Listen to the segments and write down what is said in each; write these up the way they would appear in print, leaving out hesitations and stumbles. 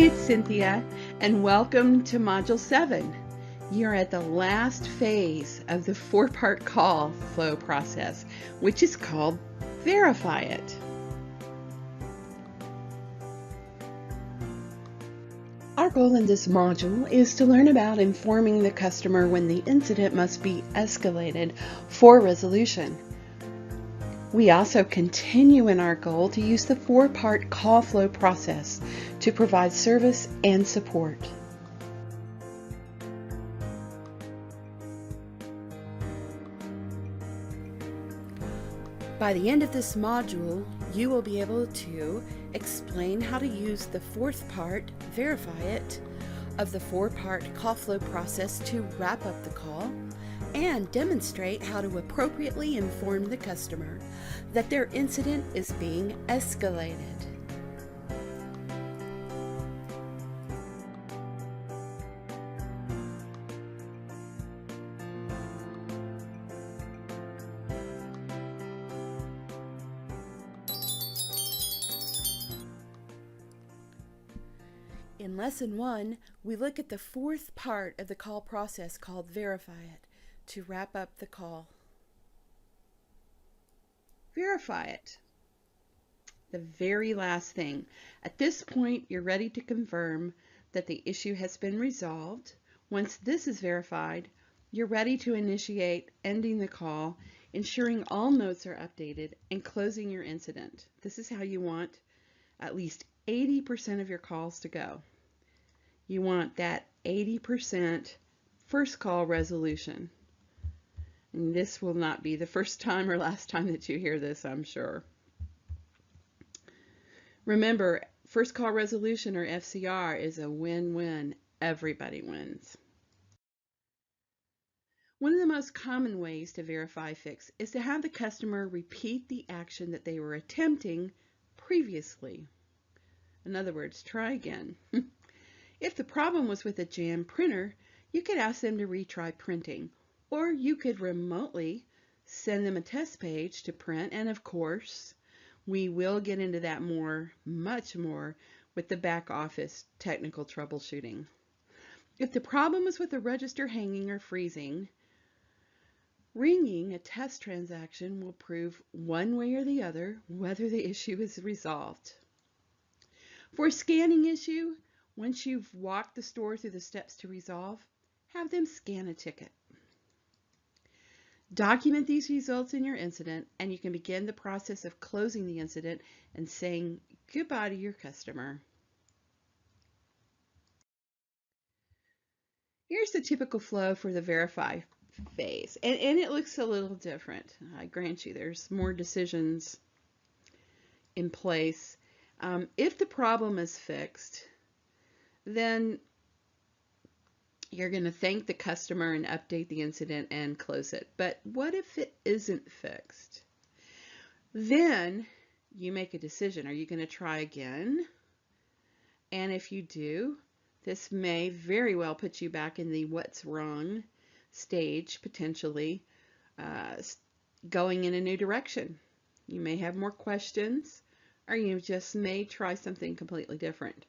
it's Cynthia, and welcome to Module 7. You're at the last phase of the four-part call flow process, which is called Verify It. Our goal in this module is to learn about informing the customer when the incident must be escalated for resolution. We also continue in our goal to use the four-part call flow process to provide service and support. By the end of this module, you will be able to explain how to use the fourth part, Verify It, of the four-part call flow process to wrap up the call, and demonstrate how to appropriately inform the customer that their incident is being escalated. In Lesson 1, we look at the fourth part of the call process called Verify It to wrap up the call. Verify it. The very last thing. At this point, you're ready to confirm that the issue has been resolved. Once this is verified, you're ready to initiate ending the call, ensuring all notes are updated, and closing your incident. This is how you want at least 80% of your calls to go. You want that 80% first call resolution. And this will not be the first time or last time that you hear this, I'm sure. Remember, first call resolution, or FCR, is a win-win. Everybody wins. One of the most common ways to verify fix is to have the customer repeat the action that they were attempting previously. In other words, try again. If the problem was with a jammed printer, you could ask them to retry printing, or you could remotely send them a test page to print, and of course, we will get into that much more, with the back office technical troubleshooting. If the problem is with a register hanging or freezing, ringing a test transaction will prove one way or the other whether the issue is resolved. For a scanning issue, once you've walked the store through the steps to resolve, have them scan a ticket. Document these results in your incident, and you can begin the process of closing the incident and saying goodbye to your customer. Here's the typical flow for the verify phase, and it looks a little different. I grant you there's more decisions in place. If the problem is fixed, then you're going to thank the customer and update the incident and close it. But what if it isn't fixed? Then you make a decision. Are you going to try again? And if you do, this may very well put you back in the what's wrong stage, potentially going in a new direction. You may have more questions, or you just may try something completely different.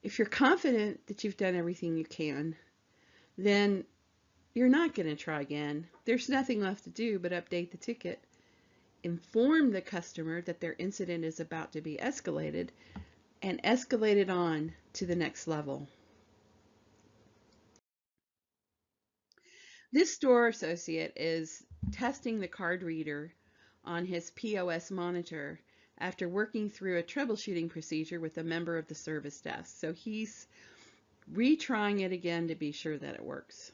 If you're confident that you've done everything you can, then you're not going to try again. There's nothing left to do but update the ticket, inform the customer that their incident is about to be escalated, and escalate it on to the next level. This store associate is testing the card reader on his POS monitor after working through a troubleshooting procedure with a member of the service desk. So he's retrying it again to be sure that it works.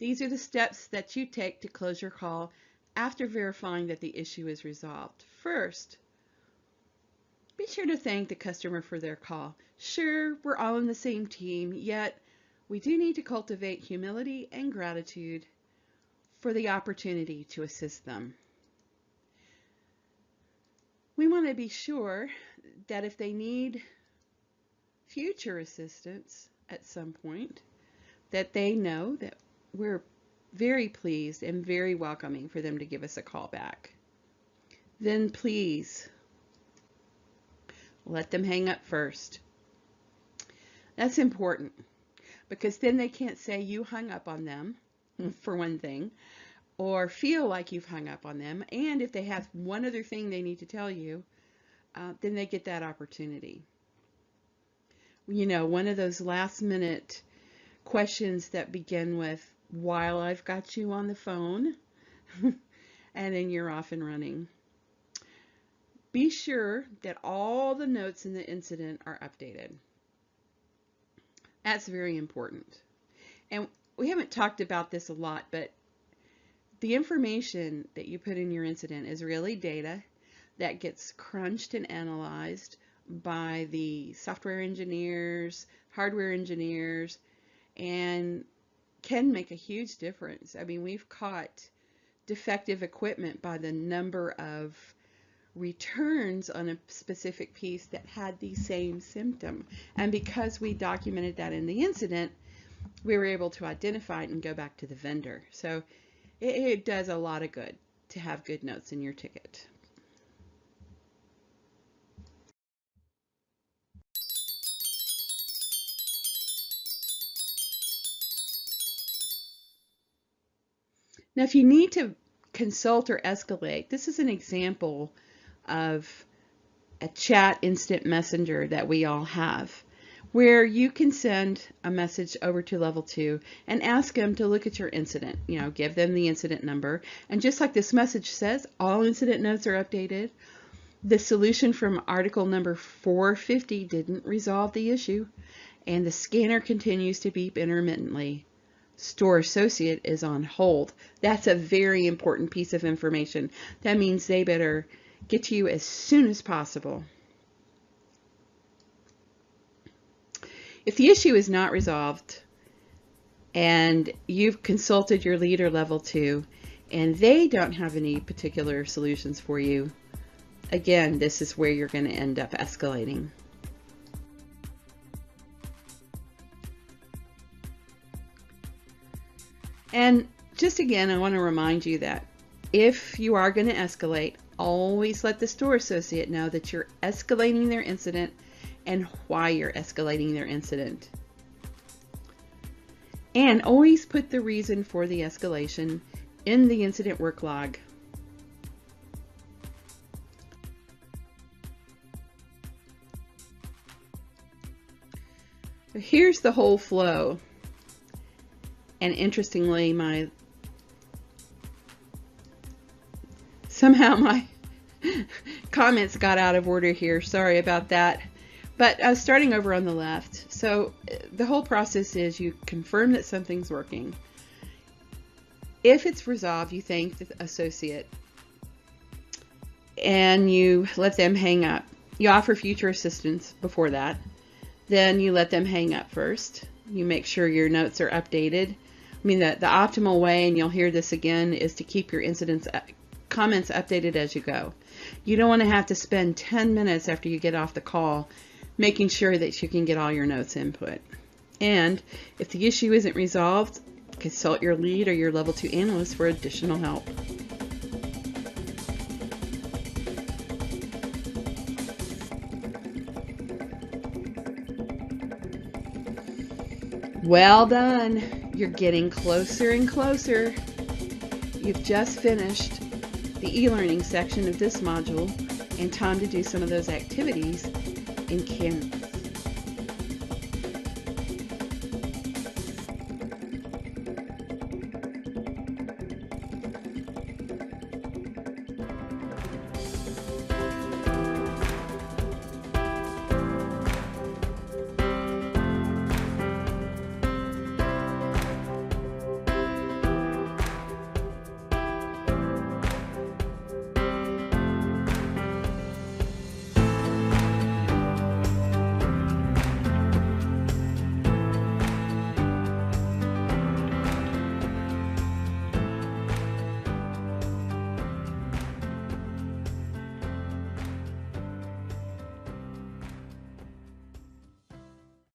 These are the steps that you take to close your call after verifying that the issue is resolved. First, be sure to thank the customer for their call. Sure, we're all in the same team, yet we do need to cultivate humility and gratitude for the opportunity to assist them. We want to be sure that if they need future assistance at some point, that they know that we're very pleased and very welcoming for them to give us a call back. Then please let them hang up first. That's important because then they can't say you hung up on them, for one thing, or feel like you've hung up on them. And if they have one other thing they need to tell you, then they get that opportunity. You know, one of those last minute questions that begin with, while I've got you on the phone, and then you're off and running. Be sure that all the notes in the incident are updated. That's very important. And we haven't talked about this a lot, but the information that you put in your incident is really data that gets crunched and analyzed by the software engineers, hardware engineers, and can make a huge difference. I mean, we've caught defective equipment by the number of returns on a specific piece that had the same symptom. And because we documented that in the incident, we were able to identify it and go back to the vendor. So it does a lot of good to have good notes in your ticket. Now, if you need to consult or escalate, this is an example of a chat instant messenger that we all have, where you can send a message over to level 2 and ask them to look at your incident. You know, give them the incident number, and just like this message says, all incident notes are updated. The solution from article number 450 didn't resolve the issue, and the scanner continues to beep intermittently. Store associate is on hold. That's a very important piece of information. That means they better get to you as soon as possible. If the issue is not resolved and you've consulted your leader level 2 and they don't have any particular solutions for you, again, this is where you're going to end up escalating. And just again, I want to remind you that if you are going to escalate, always let the store associate know that you're escalating their incident and why you're escalating their incident. And always put the reason for the escalation in the incident work log. So here's the whole flow. And interestingly, somehow my comments got out of order here. Sorry about that. But starting over on the left. So the whole process is you confirm that something's working. If it's resolved, you thank the associate and you let them hang up. You offer future assistance before that. Then you let them hang up first. You make sure your notes are updated. I mean, the optimal way, and you'll hear this again, is to keep your comments updated as you go. You don't want to have to spend 10 minutes after you get off the call making sure that you can get all your notes input. And if the issue isn't resolved, consult your lead or your level 2 analyst for additional help. Well done. You're getting closer and closer. You've just finished the e-learning section of this module, and time to do some of those activities in